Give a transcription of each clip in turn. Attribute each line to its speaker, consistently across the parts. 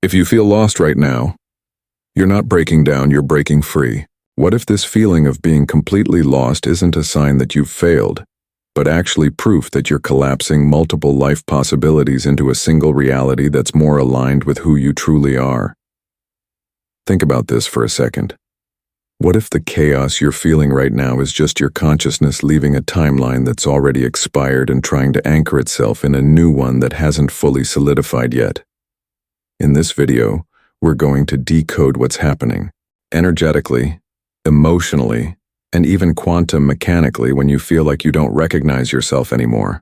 Speaker 1: If you feel lost right now, you're not breaking down, you're breaking free. What if this feeling of being completely lost isn't a sign that you've failed, but actually proof that you're collapsing multiple life possibilities into a single reality that's more aligned with who you truly are? Think about this for a second. What if the chaos you're feeling right now is just your consciousness leaving a timeline that's already expired and trying to anchor itself in a new one that hasn't fully solidified yet? In this video, we're going to decode what's happening, energetically, emotionally, and even quantum mechanically when you feel like you don't recognize yourself anymore.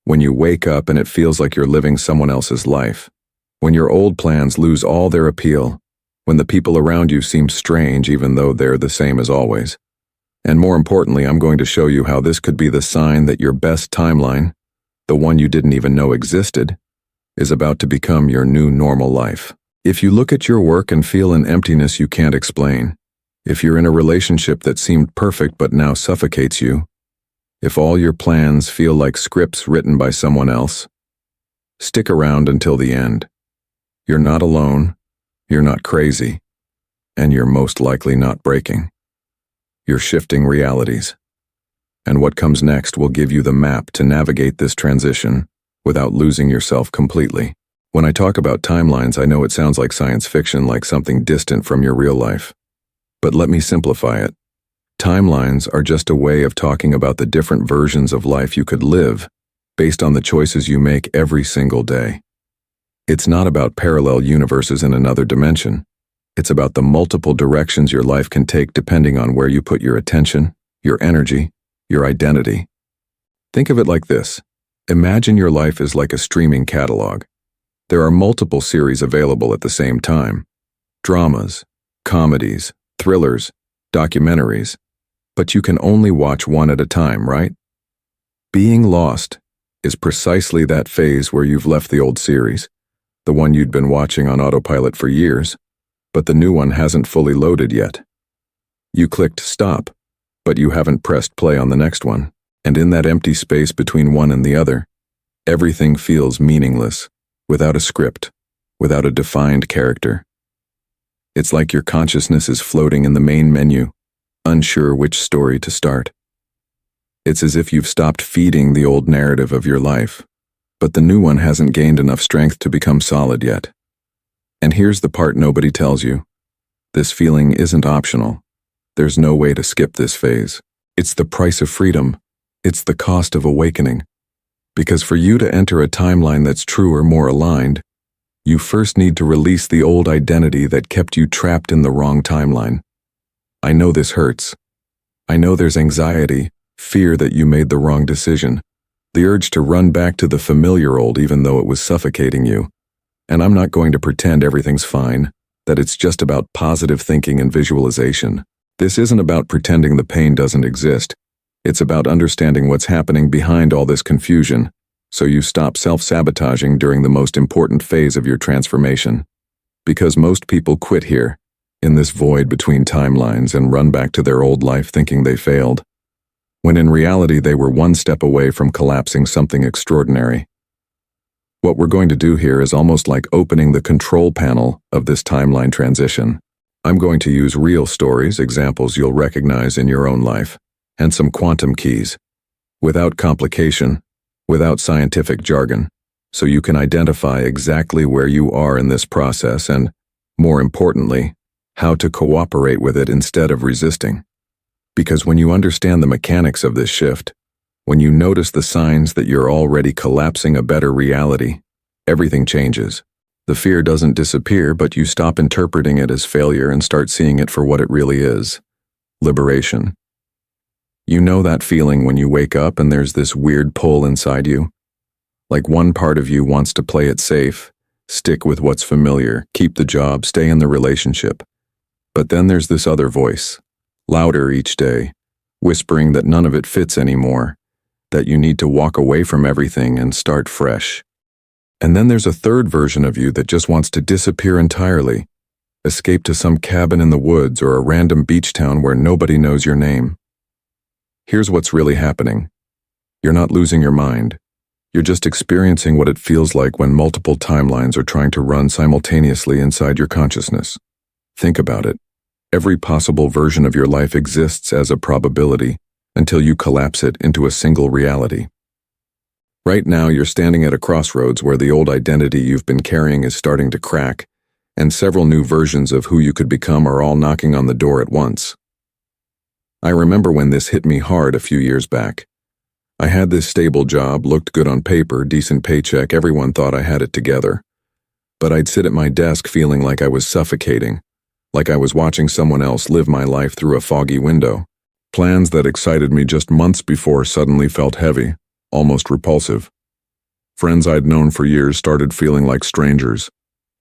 Speaker 1: When you wake up and it feels like you're living someone else's life. When your old plans lose all their appeal. When the people around you seem strange even though they're the same as always. And more importantly, I'm going to show you how this could be the sign that your best timeline, the one you didn't even know existed, is about to become your new normal life. If you look at your work and feel an emptiness you can't explain, if you're in a relationship that seemed perfect but now suffocates you, if all your plans feel like scripts written by someone else, stick around until the end. You're not alone. You're not crazy, and you're most likely not breaking. You're shifting realities. And what comes next will give you the map to navigate this transition without losing yourself completely. When I talk about timelines, I know it sounds like science fiction, like something distant from your real life. But let me simplify it. Timelines are just a way of talking about the different versions of life you could live based on the choices you make every single day. It's not about parallel universes in another dimension. It's about the multiple directions your life can take depending on where you put your attention, your energy, your identity. Think of it like this. Imagine your life is like a streaming catalog. There are multiple series available at the same time. Dramas, comedies, thrillers, documentaries. But you can only watch one at a time, right? Being lost is precisely that phase where you've left the old series. The one you'd been watching on autopilot for years, but the new one hasn't fully loaded yet. You clicked stop, but you haven't pressed play on the next one, and in that empty space between one and the other, everything feels meaningless, without a script, without a defined character. It's like your consciousness is floating in the main menu, unsure which story to start. It's as if you've stopped feeding the old narrative of your life, but the new one hasn't gained enough strength to become solid yet. And here's the part nobody tells you. This feeling isn't optional. There's no way to skip this phase. It's the price of freedom. It's the cost of awakening. Because for you to enter a timeline that's truer, more aligned, you first need to release the old identity that kept you trapped in the wrong timeline. I know this hurts. I know there's anxiety, fear that you made the wrong decision, the urge to run back to the familiar old even though it was suffocating you. And I'm not going to pretend everything's fine, that it's just about positive thinking and visualization. This isn't about pretending the pain doesn't exist. It's about understanding what's happening behind all this confusion, so you stop self-sabotaging during the most important phase of your transformation. Because most people quit here, in this void between timelines, and run back to their old life thinking they failed, when in reality they were one step away from collapsing something extraordinary. What we're going to do here is almost like opening the control panel of this timeline transition. I'm going to use real stories, examples you'll recognize in your own life, and some quantum keys, without complication, without scientific jargon, so you can identify exactly where you are in this process and, more importantly, how to cooperate with it instead of resisting. Because when you understand the mechanics of this shift, when you notice the signs that you're already collapsing a better reality, everything changes. The fear doesn't disappear, but you stop interpreting it as failure and start seeing it for what it really is: liberation. You know that feeling when you wake up and there's this weird pull inside you? Like one part of you wants to play it safe, stick with what's familiar, keep the job, stay in the relationship. But then there's this other voice, louder each day, whispering that none of it fits anymore, that you need to walk away from everything and start fresh. And then there's a third version of you that just wants to disappear entirely, escape to some cabin in the woods or a random beach town where nobody knows your name. Here's what's really happening. You're not losing your mind. You're just experiencing what it feels like when multiple timelines are trying to run simultaneously inside your consciousness. Think about it. Every possible version of your life exists as a probability until you collapse it into a single reality. Right now, you're standing at a crossroads where the old identity you've been carrying is starting to crack, and several new versions of who you could become are all knocking on the door at once. I remember when this hit me hard a few years back. I had this stable job, looked good on paper, decent paycheck, everyone thought I had it together. But I'd sit at my desk feeling like I was suffocating, like I was watching someone else live my life through a foggy window. Plans that excited me just months before suddenly felt heavy, almost repulsive. Friends I'd known for years started feeling like strangers,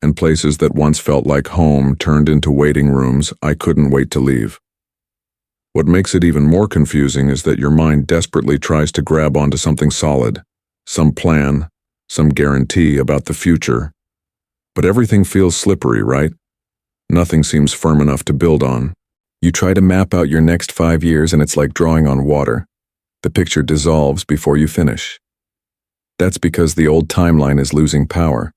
Speaker 1: and places that once felt like home turned into waiting rooms I couldn't wait to leave. What makes it even more confusing is that your mind desperately tries to grab onto something solid, some plan, some guarantee about the future. But everything feels slippery, right? Nothing seems firm enough to build on. You try to map out your next 5 years and it's like drawing on water. The picture dissolves before you finish. That's because the old timeline is losing power,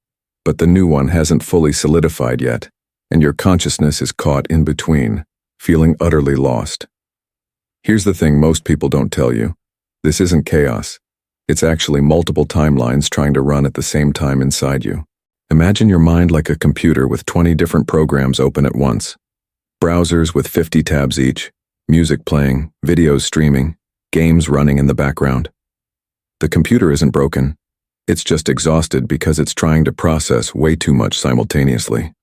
Speaker 1: but the new one hasn't fully solidified yet, and your consciousness is caught in between, feeling utterly lost. Here's the thing most people don't tell you. This isn't chaos. It's actually multiple timelines trying to run at the same time inside you. Imagine your mind like a computer with 20 different programs open at once. Browsers with 50 tabs each, music playing, videos streaming, games running in the background. The computer isn't broken. It's just exhausted because it's trying to process way too much simultaneously.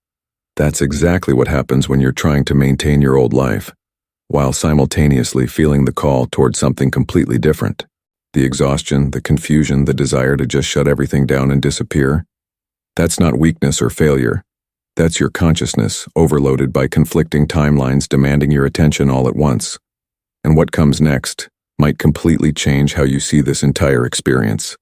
Speaker 1: That's exactly what happens when you're trying to maintain your old life, while simultaneously feeling the call toward something completely different. The exhaustion, the confusion, the desire to just shut everything down and disappear. That's not weakness or failure. That's your consciousness, overloaded by conflicting timelines demanding your attention all at once. And what comes next might completely change how you see this entire experience.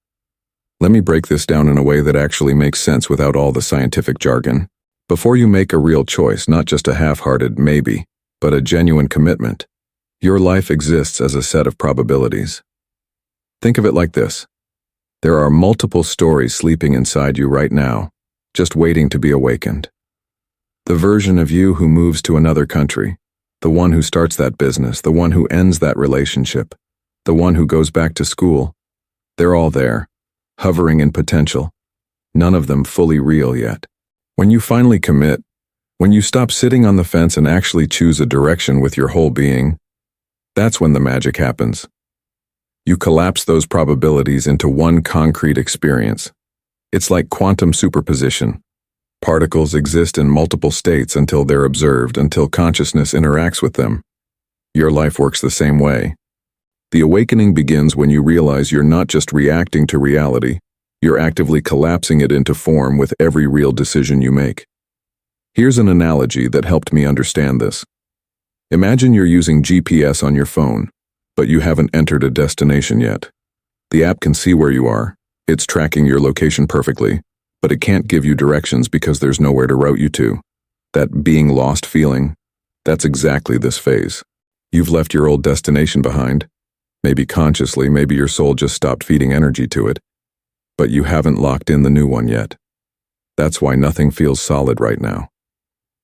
Speaker 1: Let me break this down in a way that actually makes sense without all the scientific jargon. Before you make a real choice, not just a half-hearted maybe, but a genuine commitment, your life exists as a set of probabilities. Think of it like this. There are multiple stories sleeping inside you right now, just waiting to be awakened. The version of you who moves to another country, the one who starts that business, the one who ends that relationship, the one who goes back to school, they're all there, hovering in potential, none of them fully real yet. When you finally commit, when you stop sitting on the fence and actually choose a direction with your whole being, that's when the magic happens. You collapse those probabilities into one concrete experience. It's like quantum superposition. Particles exist in multiple states until they're observed, until consciousness interacts with them. Your life works the same way. The awakening begins when you realize you're not just reacting to reality, you're actively collapsing it into form with every real decision you make. Here's an analogy that helped me understand this. Imagine you're using GPS on your phone, but you haven't entered a destination yet. The app can see where you are. It's tracking your location perfectly, but it can't give you directions because there's nowhere to route you to. That being lost feeling, that's exactly this phase. You've left your old destination behind. Maybe consciously, maybe your soul just stopped feeding energy to it. But you haven't locked in the new one yet. That's why nothing feels solid right now.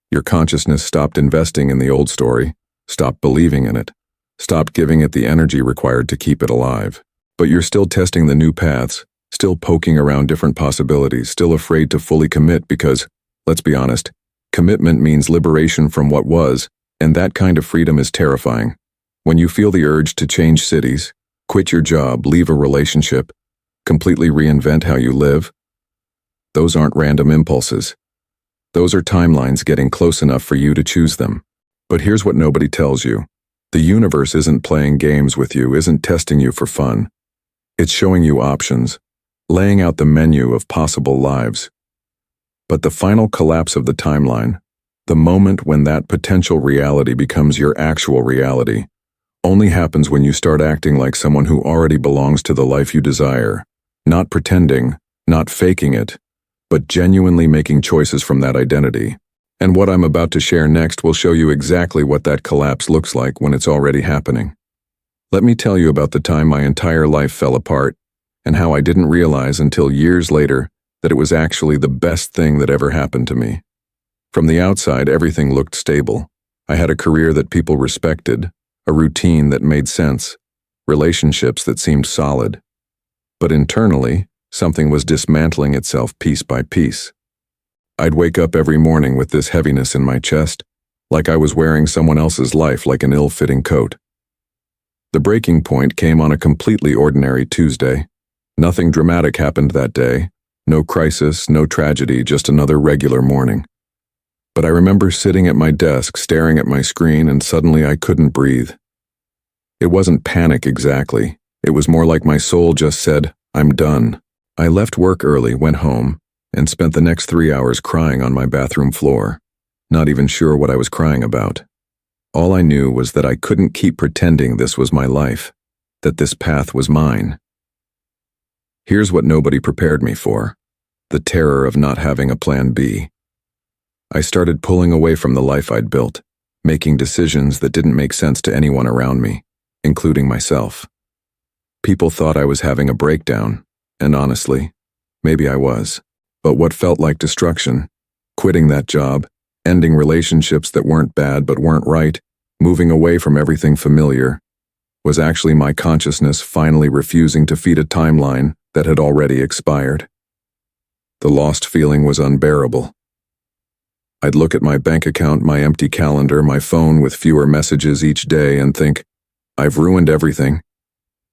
Speaker 1: Your consciousness stopped investing in the old story, stopped believing in it, stopped giving it the energy required to keep it alive. But you're still testing the new paths, still poking around different possibilities, still afraid to fully commit because, let's be honest, commitment means liberation from what was, and that kind of freedom is terrifying. When you feel the urge to change cities, quit your job, leave a relationship, completely reinvent how you live, those aren't random impulses. Those are timelines getting close enough for you to choose them. But here's what nobody tells you. The universe isn't playing games with you, isn't testing you for fun. It's showing you options, laying out the menu of possible lives. But the final collapse of the timeline, the moment when that potential reality becomes your actual reality, only happens when you start acting like someone who already belongs to the life you desire, not pretending, not faking it, but genuinely making choices from that identity. And what I'm about to share next will show you exactly what that collapse looks like when it's already happening. Let me tell you about the time my entire life fell apart, and how I didn't realize until years later that it was actually the best thing that ever happened to me. From the outside, everything looked stable. I had a career that people respected, a routine that made sense, relationships that seemed solid. But internally, something was dismantling itself piece by piece. I'd wake up every morning with this heaviness in my chest, like I was wearing someone else's life like an ill-fitting coat. The breaking point came on a completely ordinary Tuesday. Nothing dramatic happened that day. No crisis, no tragedy, just another regular morning. But I remember sitting at my desk, staring at my screen, and suddenly I couldn't breathe. It wasn't panic exactly. It was more like my soul just said, "I'm done." I left work early, went home, and spent the next 3 hours crying on my bathroom floor, not even sure what I was crying about. All I knew was that I couldn't keep pretending this was my life, that this path was mine. Here's what nobody prepared me for: the terror of not having a plan B. I started pulling away from the life I'd built, making decisions that didn't make sense to anyone around me, including myself. People thought I was having a breakdown, and honestly, maybe I was. But what felt like destruction, quitting that job, ending relationships that weren't bad but weren't right, moving away from everything familiar, was actually my consciousness finally refusing to feed a timeline that had already expired. The lost feeling was unbearable. I'd look at my bank account, my empty calendar, my phone with fewer messages each day and think, I've ruined everything.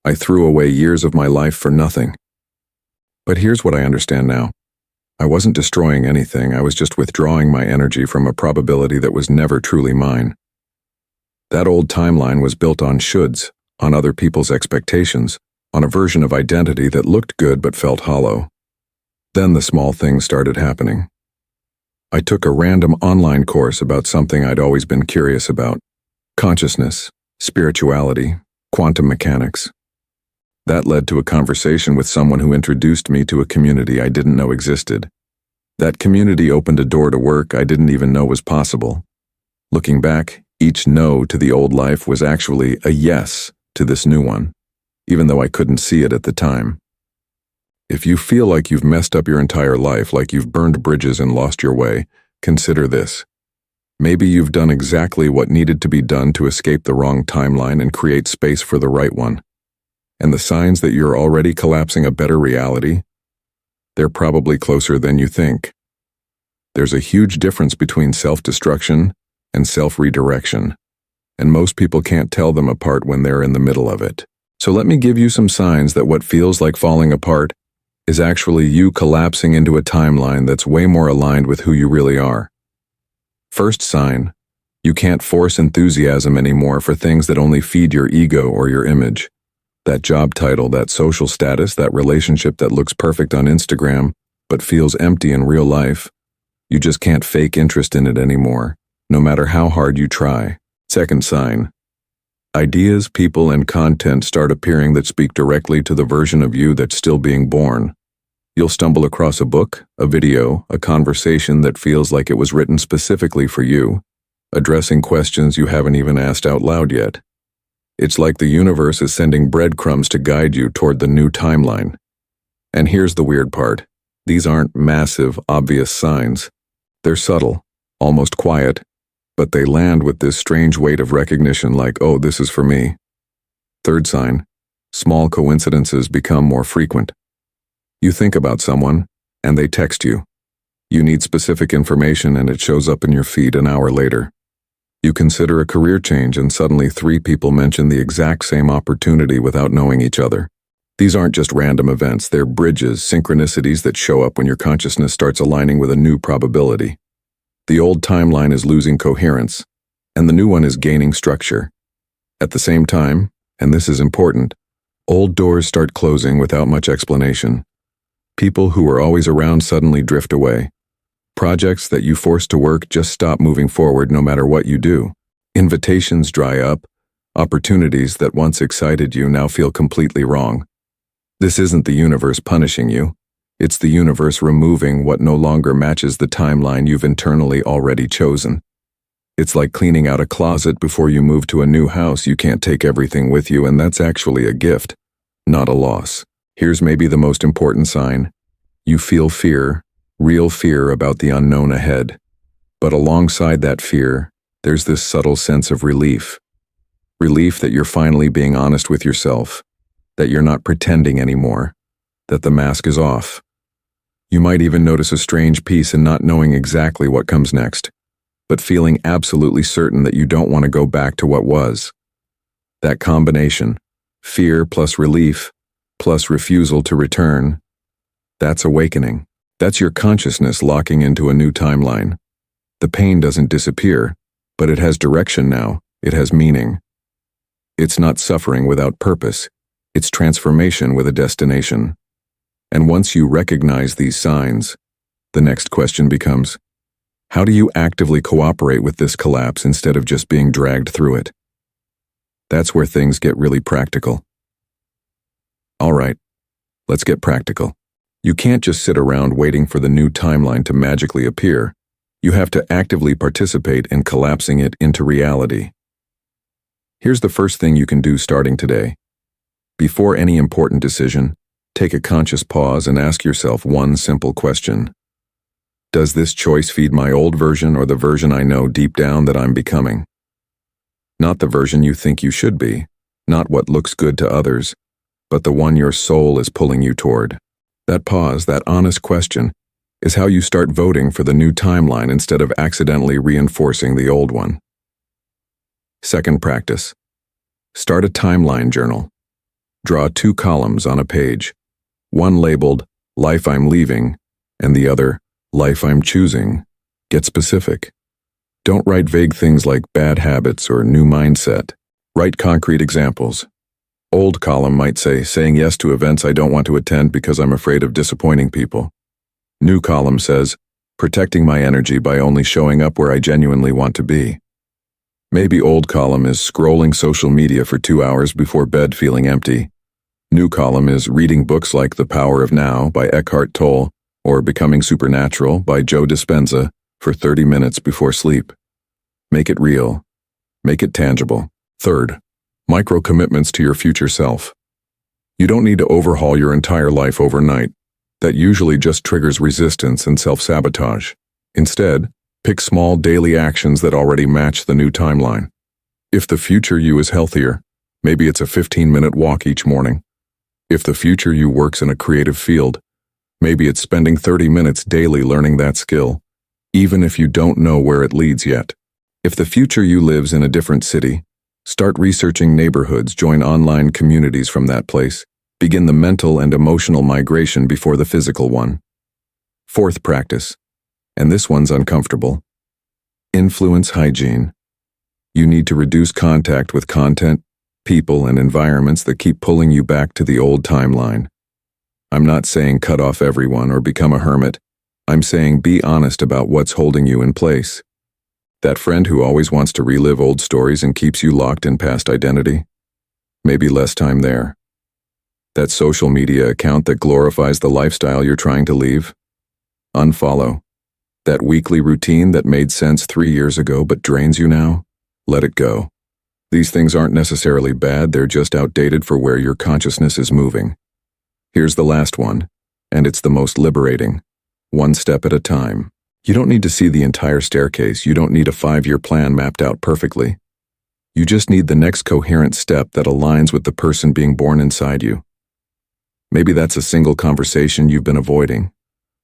Speaker 1: I threw away years of my life for nothing. But here's what I understand now. I wasn't destroying anything, I was just withdrawing my energy from a probability that was never truly mine. That old timeline was built on shoulds, on other people's expectations, on a version of identity that looked good but felt hollow. Then the small things started happening. I took a random online course about something I'd always been curious about: consciousness, spirituality, quantum mechanics. That led to a conversation with someone who introduced me to a community I didn't know existed. That community opened a door to work I didn't even know was possible. Looking back, each no to the old life was actually a yes to this new one, even though I couldn't see it at the time. If you feel like you've messed up your entire life, like you've burned bridges and lost your way, consider this. Maybe you've done exactly what needed to be done to escape the wrong timeline and create space for the right one. And the signs that you're already collapsing a better reality, they're probably closer than you think. There's a huge difference between self-destruction and self-redirection, and most people can't tell them apart when they're in the middle of it. So let me give you some signs that what feels like falling apart is actually you collapsing into a timeline that's way more aligned with who you really are. First sign, you can't force enthusiasm anymore for things that only feed your ego or your image. That job title, that social status, that relationship that looks perfect on Instagram but feels empty in real life. You just can't fake interest in it anymore, no matter how hard you try. Second sign, ideas, people, and content start appearing that speak directly to the version of you that's still being born. You'll stumble across a book, a video, a conversation that feels like it was written specifically for you, addressing questions you haven't even asked out loud yet. It's like the universe is sending breadcrumbs to guide you toward the new timeline. And here's the weird part. These aren't massive, obvious signs. They're subtle, almost quiet, but they land with this strange weight of recognition like, oh, this is for me. Third sign, small coincidences become more frequent. You think about someone, and they text you. You need specific information and it shows up in your feed an hour later. You consider a career change and suddenly 3 people mention the exact same opportunity without knowing each other. These aren't just random events, they're bridges, synchronicities that show up when your consciousness starts aligning with a new probability. The old timeline is losing coherence, and the new one is gaining structure. At the same time, and this is important, old doors start closing without much explanation. People who were always around suddenly drift away. Projects that you forced to work just stop moving forward no matter what you do. Invitations dry up. Opportunities that once excited you now feel completely wrong. This isn't the universe punishing you. It's the universe removing what no longer matches the timeline you've internally already chosen. It's like cleaning out a closet before you move to a new house. You can't take everything with you, and that's actually a gift, not a loss. Here's maybe the most important sign. You feel fear, real fear about the unknown ahead. But alongside that fear, there's this subtle sense of relief. Relief that you're finally being honest with yourself, that you're not pretending anymore, that the mask is off. You might even notice a strange peace in not knowing exactly what comes next, but feeling absolutely certain that you don't want to go back to what was. That combination, fear plus relief, plus refusal to return, that's awakening. That's your consciousness locking into a new timeline. The pain doesn't disappear, but it has direction now, it has meaning. It's not suffering without purpose, it's transformation with a destination. And once you recognize these signs, the next question becomes, how do you actively cooperate with this collapse instead of just being dragged through it? That's where things get really practical. All right, let's get practical. You can't just sit around waiting for the new timeline to magically appear. You have to actively participate in collapsing it into reality. Here's the first thing you can do starting today. Before any important decision, take a conscious pause and ask yourself one simple question. Does this choice feed my old version or the version I know deep down that I'm becoming? Not the version you think you should be, not what looks good to others, but the one your soul is pulling you toward. That pause, that honest question, is how you start voting for the new timeline instead of accidentally reinforcing the old one. Second practice. Start a timeline journal. Draw 2 columns on a page, one labeled Life I'm Leaving and the other Life I'm Choosing. Get specific. Don't write vague things like bad habits or new mindset. Write concrete examples. Old column might say, saying yes to events I don't want to attend because I'm afraid of disappointing people. New column says, protecting my energy by only showing up where I genuinely want to be. Maybe old column is scrolling social media for 2 hours before bed feeling empty. New column is reading books like The Power of Now by Eckhart Tolle or Becoming Supernatural by Joe Dispenza for 30 minutes before sleep. Make it real. Make it tangible. Third, micro commitments to your future self. You don't need to overhaul your entire life overnight. That usually just triggers resistance and self-sabotage. Instead, pick small daily actions that already match the new timeline. If the future you is healthier, maybe it's a 15-minute walk each morning. If the future you works in a creative field, maybe it's spending 30 minutes daily learning that skill, even if you don't know where it leads yet. If the future you lives in a different city, start researching neighborhoods, join online communities from that place, begin the mental and emotional migration before the physical one. Fourth practice, and this one's uncomfortable. Influence hygiene. You need to reduce contact with content, people, and environments that keep pulling you back to the old timeline. I'm not saying cut off everyone or become a hermit. I'm saying be honest about what's holding you in place. That friend who always wants to relive old stories and keeps you locked in past identity? Maybe less time there. That social media account that glorifies the lifestyle you're trying to leave? Unfollow. That weekly routine that made sense 3 years ago but drains you now? Let it go. These things aren't necessarily bad, they're just outdated for where your consciousness is moving. Here's the last one, and it's the most liberating. One step at a time. You don't need to see the entire staircase, you don't need a 5-year plan mapped out perfectly. You just need the next coherent step that aligns with the person being born inside you. Maybe that's a single conversation you've been avoiding.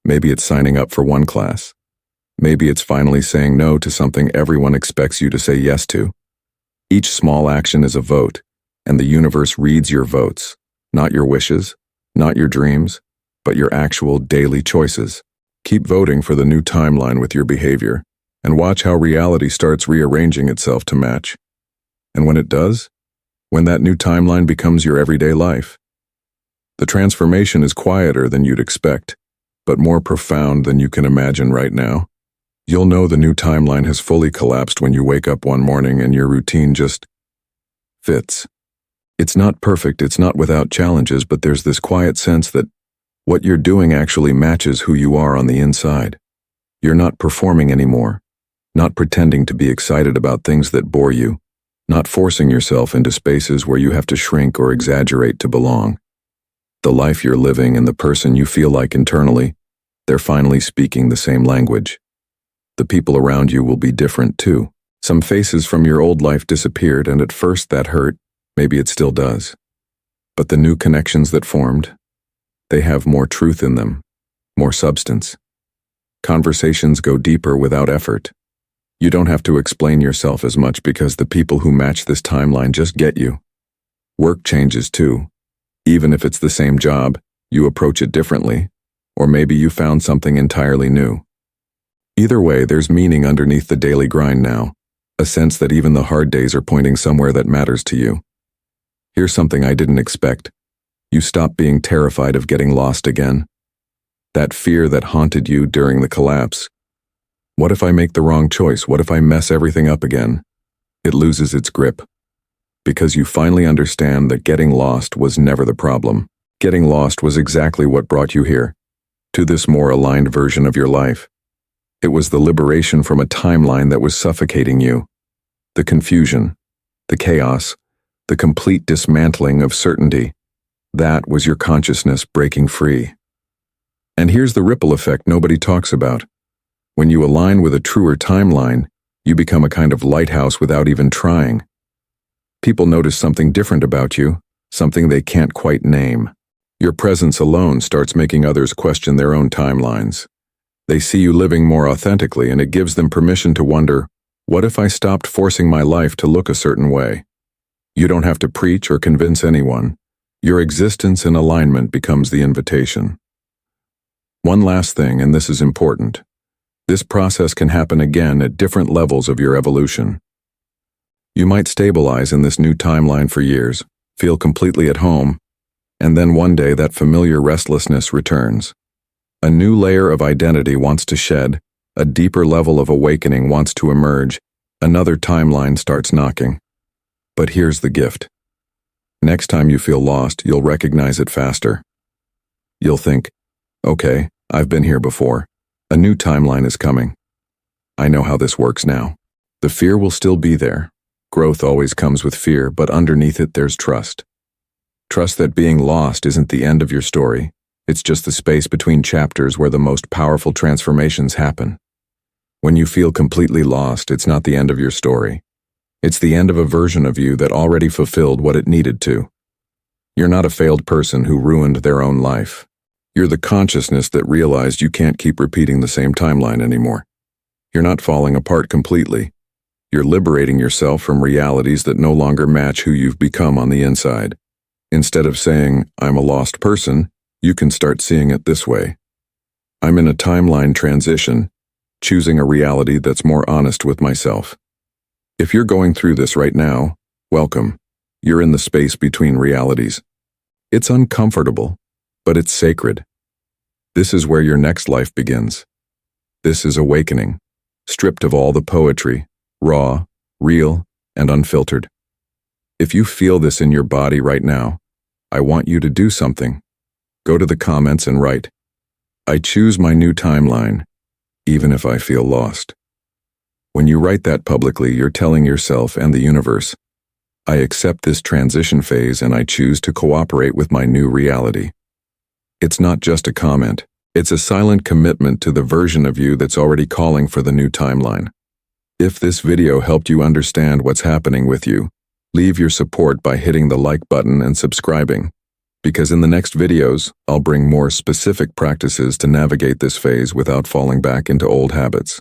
Speaker 1: Maybe it's signing up for one class. Maybe it's finally saying no to something everyone expects you to say yes to. Each small action is a vote, and the universe reads your votes, not your wishes, not your dreams, but your actual daily choices. Keep voting for the new timeline with your behavior, and watch how reality starts rearranging itself to match. And when it does, when that new timeline becomes your everyday life, the transformation is quieter than you'd expect, but more profound than you can imagine right now. You'll know the new timeline has fully collapsed when you wake up one morning and your routine just fits. It's not perfect, it's not without challenges, but there's this quiet sense that what you're doing actually matches who you are on the inside. You're not performing anymore, not pretending to be excited about things that bore you, not forcing yourself into spaces where you have to shrink or exaggerate to belong. The life you're living and the person you feel like internally, they're finally speaking the same language. The people around you will be different too. Some faces from your old life disappeared, and at first that hurt. Maybe it still does. But the new connections that formed, they have more truth in them, more substance. Conversations go deeper without effort. You don't have to explain yourself as much because the people who match this timeline just get you. Work changes too. Even if it's the same job, you approach it differently, or maybe you found something entirely new. Either way, there's meaning underneath the daily grind now, a sense that even the hard days are pointing somewhere that matters to you. Here's something I didn't expect. You stop being terrified of getting lost again. That fear that haunted you during the collapse. What if I make the wrong choice? What if I mess everything up again? It loses its grip. Because you finally understand that getting lost was never the problem. Getting lost was exactly what brought you here, to this more aligned version of your life. It was the liberation from a timeline that was suffocating you. The confusion, the chaos, the complete dismantling of certainty. That was your consciousness breaking free. And here's the ripple effect nobody talks about. When you align with a truer timeline, you become a kind of lighthouse without even trying. People notice something different about you, something they can't quite name. Your presence alone starts making others question their own timelines. They see you living more authentically, and it gives them permission to wonder, what if I stopped forcing my life to look a certain way? You don't have to preach or convince anyone. Your existence in alignment becomes the invitation. One last thing, and this is important. This process can happen again at different levels of your evolution. You might stabilize in this new timeline for years, feel completely at home, and then one day that familiar restlessness returns. A new layer of identity wants to shed, a deeper level of awakening wants to emerge, another timeline starts knocking. But here's the gift. Next time you feel lost, you'll recognize it faster. You'll think, okay, I've been here before. A new timeline is coming. I know how this works now. The fear will still be there. Growth always comes with fear, but underneath it there's trust. Trust that being lost isn't the end of your story. It's just the space between chapters where the most powerful transformations happen. When you feel completely lost, it's not the end of your story. It's the end of a version of you that already fulfilled what it needed to. You're not a failed person who ruined their own life. You're the consciousness that realized you can't keep repeating the same timeline anymore. You're not falling apart completely. You're liberating yourself from realities that no longer match who you've become on the inside. Instead of saying, I'm a lost person, you can start seeing it this way. I'm in a timeline transition, choosing a reality that's more honest with myself. If you're going through this right now, welcome. You're in the space between realities. It's uncomfortable, but it's sacred. This is where your next life begins. This is awakening, stripped of all the poetry, raw, real, and unfiltered. If you feel this in your body right now, I want you to do something. Go to the comments and write, I choose my new timeline, even if I feel lost. When you write that publicly, you're telling yourself and the universe, I accept this transition phase and I choose to cooperate with my new reality. It's not just a comment, it's a silent commitment to the version of you that's already calling for the new timeline. If this video helped you understand what's happening with you, leave your support by hitting the like button and subscribing, because in the next videos, I'll bring more specific practices to navigate this phase without falling back into old habits.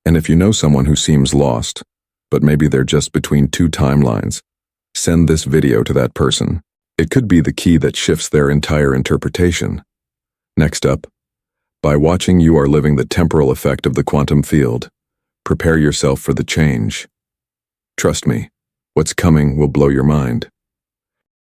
Speaker 1: And if you know someone who seems lost, but maybe they're just between two timelines, send this video to that person. It could be the key that shifts their entire interpretation. Next up, by watching, you are living the temporal effect of the quantum field. Prepare yourself for the change. Trust me, what's coming will blow your mind.